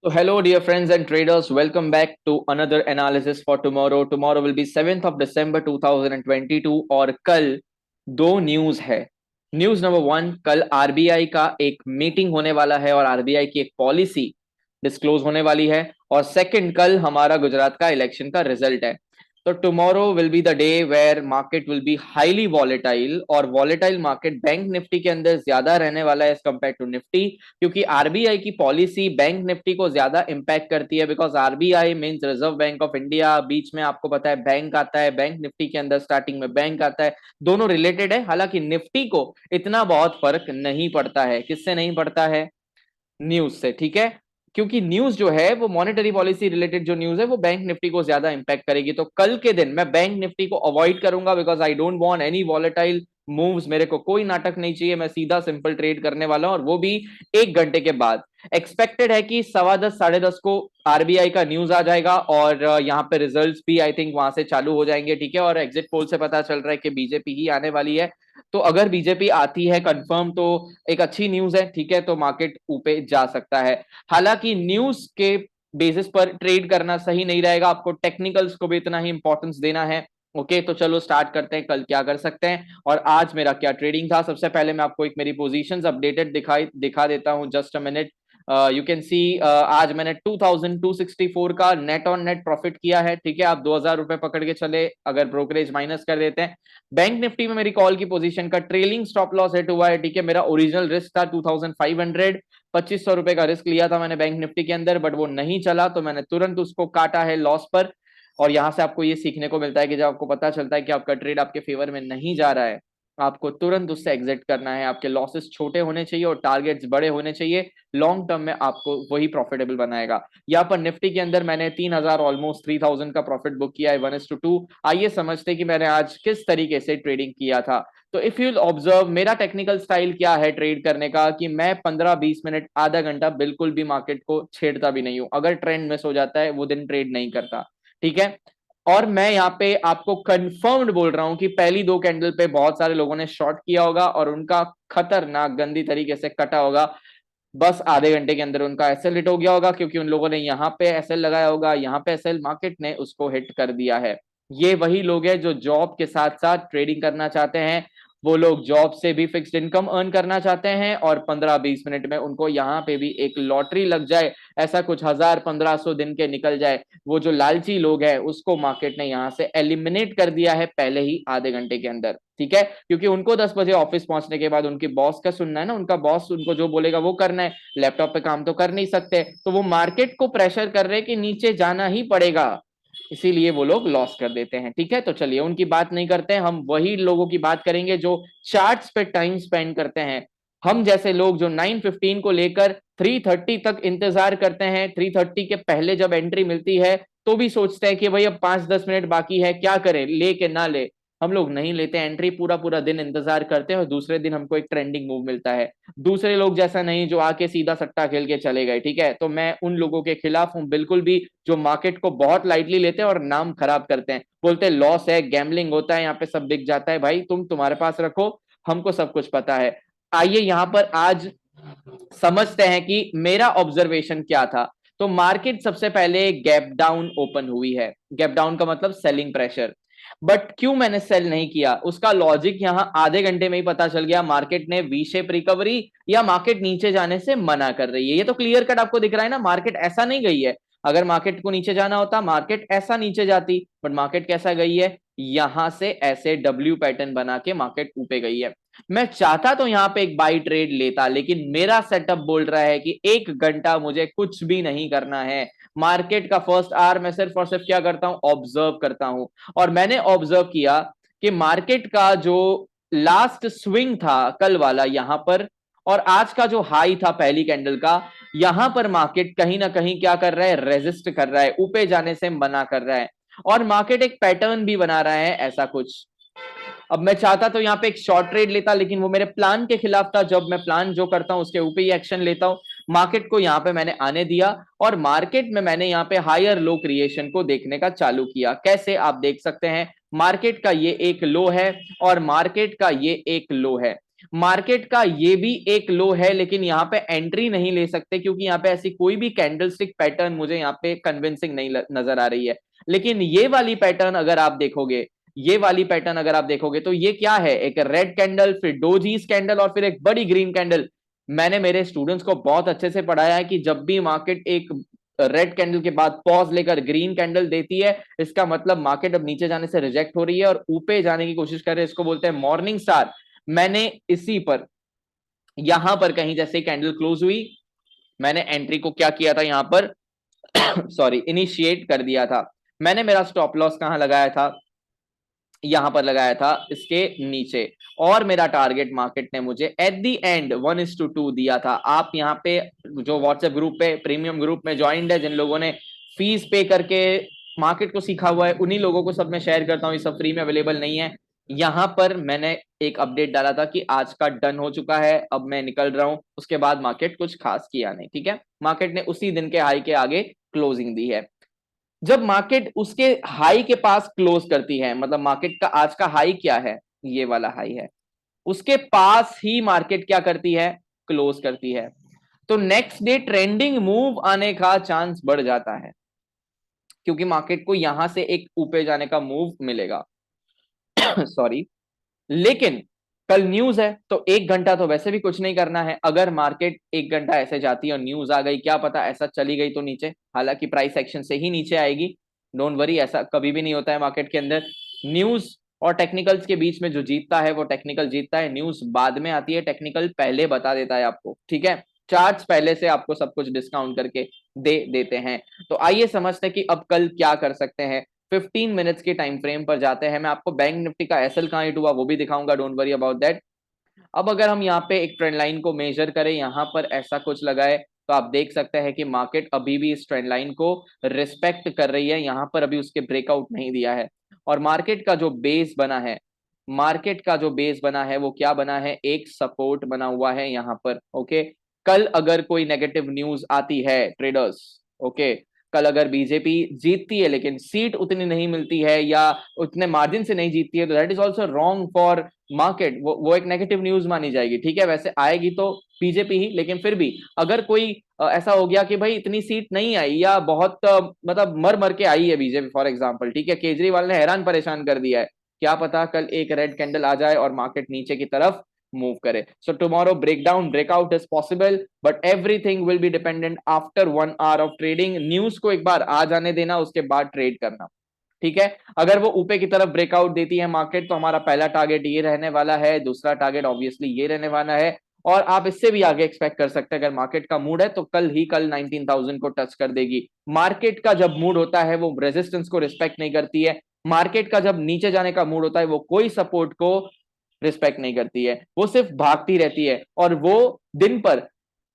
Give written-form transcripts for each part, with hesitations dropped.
So hello dear friends and traders, welcome back to another analysis for tomorrow. Tomorrow will be 7th of December 2022 और कल दो news है। News number one, कल RBI का एक meeting होने वाला है और आरबीआई की एक पॉलिसी डिस्क्लोज होने वाली है। और सेकंड, कल हमारा गुजरात का इलेक्शन का रिजल्ट है। तो tomorrow will be the day where market will be highly volatile, और वॉलेटाइल मार्केट बैंक निफ्टी के अंदर ज्यादा रहने वाला है एज कंपेयर टू निफ्टी, क्योंकि आरबीआई की पॉलिसी बैंक निफ्टी को ज्यादा इंपैक्ट करती है। Because RBI means Reserve Bank of India, बीच में आपको पता है बैंक आता है, बैंक निफ्टी के अंदर स्टार्टिंग में बैंक आता है, दोनों रिलेटेड है। हालांकि निफ्टी को इतना बहुत फर्क नहीं पड़ता है। किससे नहीं पड़ता है? न्यूज से, ठीक है। क्योंकि न्यूज जो है वो मॉनेटरी पॉलिसी रिलेटेड जो न्यूज है वो बैंक निफ्टी को ज्यादा इंपैक्ट करेगी। तो कल के दिन मैं बैंक निफ्टी को अवॉइड करूंगा, because I don't want any volatile moves. मेरे को कोई नाटक नहीं चाहिए, मैं सीधा सिंपल ट्रेड करने वाला हूं, और वो भी 1 घंटे के बाद। एक्सपेक्टेड है कि 10:15 10:30 को आरबीआई का न्यूज आ जाएगा, और यहाँ पे रिजल्ट्स भी आई थिंक वहां से चालू हो जाएंगे, ठीक है। और एग्जिट पोल से पता चल रहा है कि बीजेपी ही आने वाली है। तो अगर बीजेपी आती है कंफर्म तो एक अच्छी न्यूज है, ठीक है, तो मार्केट ऊपर जा सकता है। हालांकि न्यूज के बेसिस पर ट्रेड करना सही नहीं रहेगा, आपको टेक्निकल्स को भी इतना ही इंपॉर्टेंस देना है। ओके, तो चलो स्टार्ट करते हैं, कल क्या कर सकते हैं और आज मेरा क्या ट्रेडिंग था। सबसे पहले मैं आपको एक मेरी पोजीशंस अपडेटेड दिखा देता हूं, just a minute. You can see आज मैंने 2264 का नेट ऑन नेट प्रॉफिट किया है, ठीक है। आप 2000 रुपए पकड़ के चले, अगर ब्रोकरेज माइनस कर देते हैं। बैंक निफ्टी में मेरी कॉल की पोजीशन का ट्रेलिंग स्टॉप लॉस हिट हुआ है, ठीक है। मेरा ओरिजिनल रिस्क था 2500, 2500 रुपए का रिस्क लिया था मैंने बैंक निफ्टी के अंदर, बट वो नहीं चला तो मैंने तुरंत उसको काटा है लॉस पर। और यहां से आपको ये सीखने को मिलता है कि जब आपको पता चलता है कि आपका ट्रेड आपके फेवर में नहीं जा रहा है, आपको तुरंत उससे एग्जिट करना है। आपके लॉसेस छोटे होने चाहिए और टारगेट्स बड़े होने चाहिए। लॉन्ग टर्म में आपको वही प्रॉफिटेबल बनाएगा। यहाँ पर निफ्टी के अंदर मैंने 3000, ऑलमोस्ट 3000 का प्रॉफिट बुक किया है 1:2। आइए समझते कि मैंने आज किस तरीके से ट्रेडिंग किया था। तो इफ यू ऑब्जर्व मेरा टेक्निकल स्टाइल क्या है ट्रेड करने का, कि मैं 15-20 मिनट, आधा घंटा बिल्कुल भी मार्केट को छेड़ता भी नहीं हूं। अगर ट्रेंड मिस हो जाता है वो दिन ट्रेड नहीं करता, ठीक है। और मैं यहाँ पे आपको कंफर्म्ड बोल रहा हूं कि पहली दो कैंडल पे बहुत सारे लोगों ने शॉर्ट किया होगा और उनका खतरनाक गंदी तरीके से कटा होगा। बस आधे घंटे के अंदर उनका एसएल हिट हो गया होगा, क्योंकि उन लोगों ने यहाँ पे एसएल लगाया होगा, यहाँ पे एसएल मार्केट ने उसको हिट कर दिया है। ये वही लोग हैं जो जॉब के साथ साथ ट्रेडिंग करना चाहते हैं। वो लोग जॉब से भी फिक्स्ड इनकम अर्न करना चाहते हैं, और 15-20 मिनट में उनको यहाँ पे भी एक लॉटरी लग जाए, ऐसा कुछ 1000-1500 दिन के निकल जाए। वो जो लालची लोग हैं उसको मार्केट ने यहाँ से एलिमिनेट कर दिया है पहले ही आधे घंटे के अंदर, ठीक है। क्योंकि उनको 10 बजे ऑफिस पहुंचने के बाद उनकी बॉस का सुनना है ना, उनका बॉस उनको जो बोलेगा वो करना है। लैपटॉप पे काम तो कर नहीं सकते, तो वो मार्केट को प्रेशर कर रहे हैं कि नीचे जाना ही पड़ेगा, इसीलिए वो लोग लॉस कर देते हैं, ठीक है। तो चलिए उनकी बात नहीं करते हैं, हम वही लोगों की बात करेंगे जो चार्ट्स पे टाइम स्पेंड करते हैं। हम जैसे लोग जो 9:15 को लेकर 3:30 तक इंतजार करते हैं, 3:30 के पहले जब एंट्री मिलती है तो भी सोचते हैं कि भाई अब 5-10 मिनट बाकी है, क्या करें, ले के ना ले। हम लोग नहीं लेते एंट्री, पूरा पूरा दिन इंतजार करते हैं और दूसरे दिन हमको एक ट्रेंडिंग मूव मिलता है। दूसरे लोग जैसा नहीं जो आके सीधा सट्टा खेल के चले गए, ठीक है। तो मैं उन लोगों के खिलाफ हूं बिल्कुल भी, जो मार्केट को बहुत लाइटली लेते हैं और नाम खराब करते हैं, बोलते हैं लॉस है, गैम्बलिंग होता है, यहाँ पे सब बिक जाता है। भाई तुम तुम्हारे पास रखो, हमको सब कुछ पता है। आइए यहाँ पर आज समझते हैं कि मेरा ऑब्जर्वेशन क्या था। तो मार्केट सबसे पहले गैप डाउन ओपन हुई है। गैप डाउन का मतलब सेलिंग प्रेशर। बट क्यों मैंने सेल नहीं किया, उसका लॉजिक यहां आधे घंटे में ही पता चल गया। मार्केट ने वी शेप रिकवरी या मार्केट नीचे जाने से मना कर रही है, ये तो क्लियर कट आपको दिख रहा है ना। मार्केट ऐसा नहीं गई है, अगर मार्केट को नीचे जाना होता मार्केट ऐसा नीचे जाती, बट मार्केट कैसा गई है, यहां से ऐसे डब्ल्यू पैटर्न बना के मार्केट ऊपर गई है। मैं चाहता तो यहां पे एक बाई ट्रेड लेता, लेकिन मेरा सेटअप बोल रहा है कि 1 घंटा मुझे कुछ भी नहीं करना है। मार्केट का फर्स्ट आवर मैं सिर्फ और सिर्फ क्या करता हूं, ऑब्जर्व करता हूं। और मैंने ऑब्जर्व किया कि मार्केट का जो लास्ट स्विंग था कल वाला यहां पर, और आज का जो हाई था पहली कैंडल का, यहां पर मार्केट कहीं ना कहीं क्या कर रहा है, रेजिस्ट कर रहा है, ऊपर जाने से मना कर रहा है। और मार्केट एक पैटर्न भी बना रहा है ऐसा कुछ। अब मैं चाहता तो यहाँ पे एक शॉर्ट ट्रेड लेता, लेकिन वो मेरे प्लान के खिलाफ था। जब मैं प्लान जो करता हूं उसके ऊपर ही एक्शन लेता हूं। मार्केट को यहाँ पे मैंने आने दिया, और मार्केट में मैंने यहाँ पे हायर लो क्रिएशन को देखने का चालू किया। कैसे, आप देख सकते हैं मार्केट का ये एक लो है और मार्केट का ये एक लो है। मार्केट का ये भी एक लो है, लेकिन यहाँ पे एंट्री नहीं ले सकते क्योंकि यहाँ पे ऐसी कोई भी कैंडलस्टिक पैटर्न मुझे यहाँ पे कन्विंसिंग नहीं नजर आ रही है। लेकिन ये वाली पैटर्न अगर आप देखोगे, ये वाली पैटर्न अगर आप देखोगे तो ये क्या है, एक रेड कैंडल, फिर डोजीज कैंडल और फिर एक बड़ी ग्रीन कैंडल। मैंने मेरे स्टूडेंट्स को बहुत अच्छे से पढ़ाया है कि जब भी मार्केट एक रेड कैंडल के बाद पॉज लेकर ग्रीन कैंडल देती है, इसका मतलब मार्केट अब नीचे जाने से रिजेक्ट हो रही है और ऊपर जाने की कोशिश कर रहे हैं, इसको बोलते हैं मॉर्निंग स्टार। मैंने इसी पर यहां पर कहीं जैसे कैंडल क्लोज हुई, मैंने एंट्री को क्या किया था यहां पर सॉरी इनिशिएट कर दिया था। मैंने मेरा स्टॉप लॉस कहां लगाया था, यहां पर लगाया था इसके नीचे, और मेरा टारगेट मार्केट ने मुझे एट द एंड 1:2 दिया था। आप यहाँ पे जो व्हाट्सएप ग्रुप पे प्रीमियम ग्रुप में ज्वाइंट है, जिन लोगों ने फीस पे करके मार्केट को सीखा हुआ है, उन्हीं लोगों को सब मैं शेयर करता हूँ, ये सब फ्री में अवेलेबल नहीं है। यहां पर मैंने एक अपडेट डाला था कि आज का डन हो चुका है, अब मैं निकल रहा हूं। उसके बाद मार्केट कुछ खास किया नहीं, ठीक है, मार्केट ने उसी दिन के हाई के आगे क्लोजिंग दी है। जब मार्केट उसके हाई के पास क्लोज करती है, मतलब मार्केट का आज का हाई क्या है, ये वाला हाई है, उसके पास ही मार्केट क्या करती है, क्लोज करती है, तो नेक्स्ट डे ट्रेंडिंग मूव आने का चांस बढ़ जाता है क्योंकि मार्केट को यहां से एक ऊपर जाने का मूव मिलेगा सॉरी। लेकिन कल न्यूज है तो एक घंटा तो वैसे भी कुछ नहीं करना है। अगर मार्केट एक घंटा ऐसे जाती है और न्यूज आ गई, क्या पता ऐसा चली गई तो नीचे, हालांकि प्राइस एक्शन से ही नीचे आएगी, डोंट वरी, ऐसा कभी भी नहीं होता है मार्केट के अंदर। न्यूज और टेक्निकल्स के बीच में जो जीतता है वो टेक्निकल जीतता है, न्यूज बाद में आती है, टेक्निकल पहले बता देता है आपको, ठीक है, चार्ट्स पहले से आपको सब कुछ डिस्काउंट करके दे देते हैं। तो आइए समझते हैं कि अब कल क्या कर सकते हैं। 15 मिनट्स के टाइम फ्रेम पर जाते हैं, मैं आपको बैंक निफ्टी का एसएल कहां हिट हुआ वो भी दिखाऊंगा, डोंट वरी अबाउट दैट। अब अगर हम यहाँ पे एक ट्रेंड लाइन को मेजर करें, यहाँ पर ऐसा कुछ लगाए, तो आप देख सकते हैं कि मार्केट अभी भी इस ट्रेंड लाइन को रिस्पेक्ट कर रही है, यहाँ पर अभी उसके ब्रेकआउट नहीं दिया है। और मार्केट का जो बेस बना है, मार्केट का जो बेस बना है वो क्या बना है, एक सपोर्ट बना हुआ है यहाँ पर, ओके। कल अगर कोई नेगेटिव न्यूज आती है ट्रेडर्स, ओके, कल अगर बीजेपी जीतती है लेकिन सीट उतनी नहीं मिलती है या उतने मार्जिन से नहीं जीतती है, तो that is also wrong for market, वो एक नेगेटिव न्यूज मानी जाएगी, ठीक है। वैसे आएगी तो बीजेपी ही, लेकिन फिर भी अगर कोई ऐसा हो गया कि भाई इतनी सीट नहीं आई या बहुत मतलब मर मर के आई है बीजेपी फॉर एग्जांपल, ठीक है, केजरीवाल ने हैरान परेशान कर दिया है, क्या पता कल एक रेड कैंडल आ जाए और मार्केट नीचे की तरफ मूव करे। So tomorrow breakdown breakout is possible, but everything will be dependent after 1 hour of trading. News को एक बार आ जाने देना, उसके बाद ट्रेड करना, ठीक है। अगर वो ऊपर की तरफ ब्रेकआउट देती है मार्केट, तो हमारा पहला टारगेट ये रहने वाला है, दूसरा टारगेट ऑब्वियसली ये रहने वाला है, और आप इससे भी आगे एक्सपेक्ट कर सकते हैं, अगर मार्केट का मूड है तो कल ही कल 19,000 को टच कर देगी। मार्केट का जब मूड होता है वो रेजिस्टेंस को रिस्पेक्ट नहीं करती है, मार्केट का जब नीचे जाने का मूड होता है वो कोई सपोर्ट को रिस्पेक्ट नहीं करती है, वो सिर्फ भागती रहती है, और वो दिन पर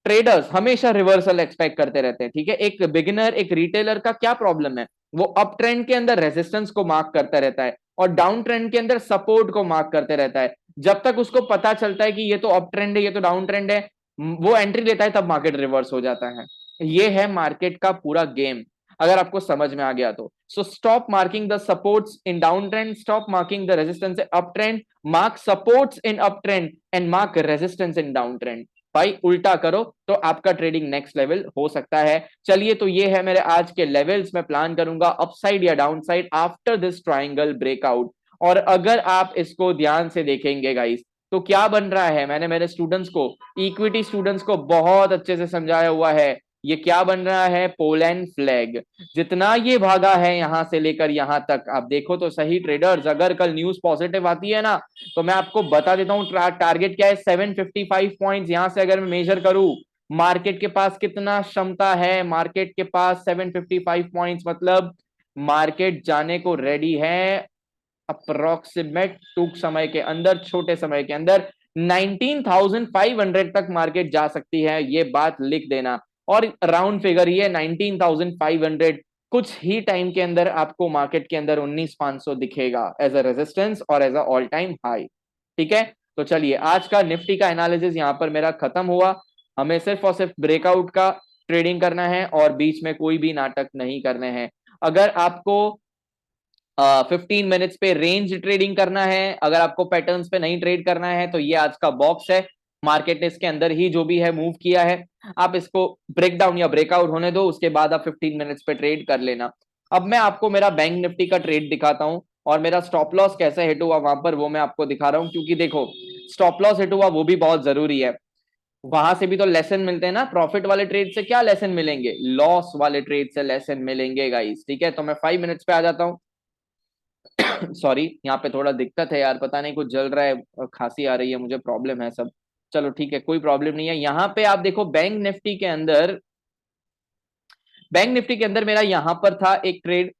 ट्रेडर्स हमेशा रिवर्सल एक्सपेक्ट करते रहते हैं, ठीक है। एक बिगिनर, एक रिटेलर का क्या प्रॉब्लम है, वो अप ट्रेंड के अंदर रेजिस्टेंस को मार्क करता रहता है और डाउन ट्रेंड के अंदर सपोर्ट को मार्क करते रहता है। जब तक उसको पता चलता है कि ये तो अप ट्रेंड है ये तो डाउन ट्रेंड है, वो एंट्री लेता है, तब मार्केट रिवर्स हो जाता है। ये है मार्केट का पूरा गेम, अगर आपको समझ में आ गया तो। So stop marking the supports in down trend, stop marking the resistance in up trend, mark supports in up trend and mark resistance in down trend. भाई उल्टा करो तो आपका ट्रेडिंग नेक्स्ट लेवल हो सकता है। चलिए, तो ये है मेरे आज के लेवल्स, मैं प्लान करूंगा अपसाइड या downside after this triangle breakout. और अगर आप इसको ध्यान से देखेंगे गाइस, तो क्या बन रहा है, मैंने मेरे स्टूडेंट्स को, इक्विटी स्टूडेंट्स को बहुत अच्छे से समझाया हुआ है, ये क्या बन रहा है, पोलैंड फ्लैग। जितना ये भागा है यहां से लेकर यहां तक, आप देखो तो सही ट्रेडर्स, अगर कल न्यूज पॉजिटिव आती है ना, तो मैं आपको बता देता हूं टारगेट क्या है, 755 पॉइंट्स। यहां से अगर मैं मेजर करूं मार्केट के पास कितना क्षमता है, मार्केट के पास 755 पॉइंट्स, मतलब मार्केट जाने को रेडी है अप्रोक्सीमेट टूक समय के अंदर, छोटे समय के अंदर 19,500 तक मार्केट जा सकती है, ये बात लिख देना। और राउंड फिगर ये 19,500, कुछ ही टाइम के अंदर आपको मार्केट के अंदर 19,500 दिखेगा एज अ रेजिस्टेंस और as a all time high, ठीक है। तो चलिए, आज का निफ्टी का एनालिसिस यहां पर मेरा खत्म हुआ। हमें सिर्फ और सिर्फ ब्रेकआउट का ट्रेडिंग करना है और बीच में कोई भी नाटक नहीं करने हैं। अगर आपको 15 मिनट्स पे रेंज ट्रेडिंग करना है, अगर आपको पैटर्न्स पे नहीं ट्रेड करना है तो ये आज का बॉक्स है। मार्केट ने इसके अंदर ही जो भी है मूव किया है, आप इसको ब्रेक डाउन या ब्रेकआउट होने दो, उसके बाद आप 15 मिनट्स पे ट्रेड कर लेना। अब मैं आपको मेरा बैंक निफ्टी का ट्रेड दिखाता हूं, और मेरा स्टॉप लॉस कैसे हिट हुआ वहां पर वो मैं आपको दिखा रहा हूं, क्योंकि देखो स्टॉप लॉस हिट हुआ वो भी बहुत जरूरी है। वहां से भी तो लेसन मिलते हैं ना, प्रॉफिट वाले ट्रेड से क्या लेसन मिलेंगे, लॉस वाले ट्रेड से लेसन मिलेंगे गाइस। ठीक है, तो मैं 5 मिनट्स पे आ जाता हूँ। सॉरी, यहाँ पे थोड़ा दिक्कत है यार, पता नहीं कुछ जल रहा है, खांसी आ रही है मुझे, प्रॉब्लम है सब। चलो ठीक है, कोई प्रॉब्लम नहीं है। यहाँ पे आप देखो बैंक निफ्टी के अंदर, बैंक निफ्टी के अंदर मेरा यहाँ पर था एक ट्रेड,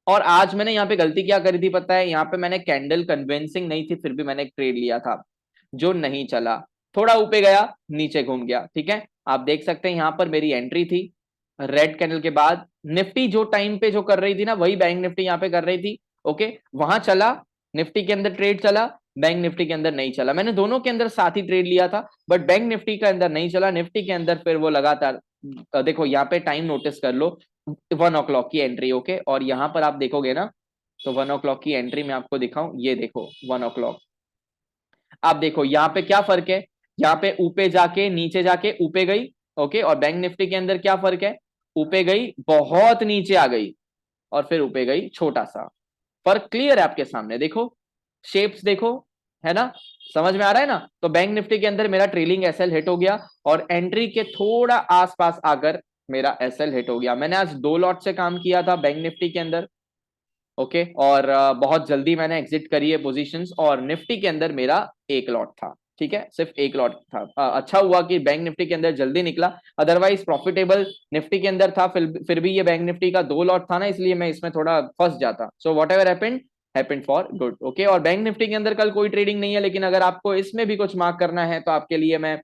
और आज मैंने यहाँ पे गलती क्या करी थी पता है, यहाँ पे मैंने कैंडल कन्विंसिंग नहीं थी, फिर भी मैंने एक ट्रेड लिया था जो नहीं चला, थोड़ा ऊपर गया नीचे घूम गया। ठीक है, आप देख सकते हैं यहाँ पर मेरी एंट्री थी रेड कैंडल के बाद, निफ्टी जो टाइम पे जो कर रही थी ना वही बैंक निफ्टी यहाँ पे कर रही थी। ओके, वहां चला, निफ्टी के अंदर ट्रेड चला, बैंक निफ्टी के अंदर नहीं चला, मैंने दोनों के अंदर साथ ही ट्रेड लिया था, बट बैंक निफ्टी के अंदर नहीं चला, निफ्टी के अंदर फिर वो लगातार। देखो यहाँ पे टाइम नोटिस कर लो, 1 o'clock की एंट्री। ओके, और यहाँ पर आप देखोगे ना, तो 1 o'clock की एंट्री में आपको दिखाऊं, ये देखो 1 o'clock, आप देखो यहाँ पे क्या फर्क है, यहाँ पे ऊपर जाके नीचे जाके ऊपर गई। ओके, और बैंक निफ्टी के अंदर क्या फर्क है, ऊपर गई बहुत नीचे आ गई, और फिर ऊपर गई छोटा सा। फर्क क्लियर है आपके सामने, देखो शेप्स देखो, है ना, समझ में आ रहा है ना। तो बैंक निफ्टी के अंदर मेरा ट्रेलिंग एसएल हिट हो गया, और एंट्री के थोड़ा आसपास आकर मेरा एसएल हिट हो गया। मैंने आज 2 लॉट से काम किया था बैंक निफ्टी के अंदर। ओके, और बहुत जल्दी मैंने एग्जिट करी है पोजीशंस, और निफ्टी के अंदर मेरा 1 लॉट था। ठीक है, सिर्फ 1 लॉट था। अच्छा हुआ कि बैंक निफ्टी के अंदर जल्दी निकला, अदरवाइज प्रॉफिटेबल निफ्टी के अंदर था, फिर भी ये बैंक निफ्टी का 2 लॉट था ना, इसलिए मैं इसमें थोड़ा फंस जाता। So what ever happened for good. Okay, और बैंक निफ्टी के अंदर कल कोई ट्रेडिंग नहीं है, लेकिन अगर आपको इसमें भी कुछ मार्क करना है तो आपके लिए मैं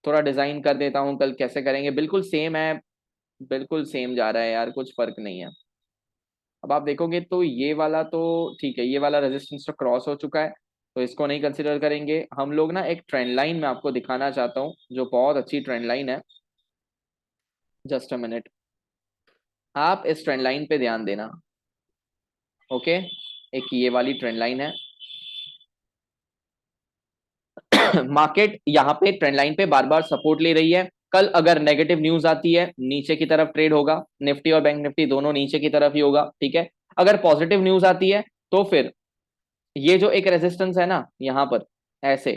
थोड़ा डिजाइन कर देता हूँ, कल कैसे करेंगे, बिल्कुल सेम है, बिल्कुल सेम जा रहा है यार, कुछ फर्क नहीं है। अब आप देखोगे तो ये वाला तो ठीक है, ये वाला रेजिस्टेंस तो क्रॉस हो चुका है, तो इसको नहीं कंसिडर करेंगे हम लोग ना। एक ट्रेंड लाइन में आपको दिखाना चाहता हूँ जो बहुत अच्छी ट्रेंड लाइन है, जस्ट अ मिनट, आप इस ट्रेंड लाइन पे ध्यान देना। ओके, एक ये वाली ट्रेंड लाइन है। मार्केट यहाँ पे ट्रेंड लाइन पे बार बार सपोर्ट ले रही है, कल अगर नेगेटिव न्यूज आती है नीचे की तरफ ट्रेड होगा, निफ्टी और बैंक निफ्टी दोनों नीचे की तरफ ही होगा। ठीक है, अगर पॉजिटिव न्यूज आती है तो फिर ये जो एक रेजिस्टेंस है ना यहाँ पर, ऐसे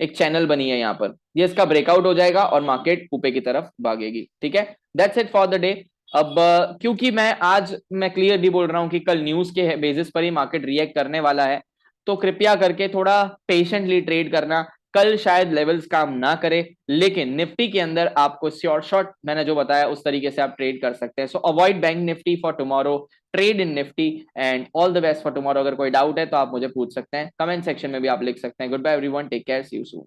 एक चैनल बनी है यहाँ पर, ये इसका ब्रेकआउट हो जाएगा और मार्केट ऊपर की तरफ भागेगी। ठीक है, that's it for the day. अब क्योंकि मैं क्लियरली बोल रहा हूं कि कल न्यूज के बेसिस पर ही मार्केट रिएक्ट करने वाला है, तो कृपया करके थोड़ा पेशेंटली ट्रेड करना। कल शायद लेवल्स काम ना करे, लेकिन निफ्टी के अंदर आपको श्योर शॉट मैंने जो बताया उस तरीके से आप ट्रेड कर सकते हैं। सो avoid bank Nifty for tomorrow, trade in Nifty, and all the best for tomorrow. अगर कोई डाउट है तो आप मुझे पूछ सकते हैं, कमेंट सेक्शन में भी आप लिख सकते हैं। Good bye everyone, take care, see you soon.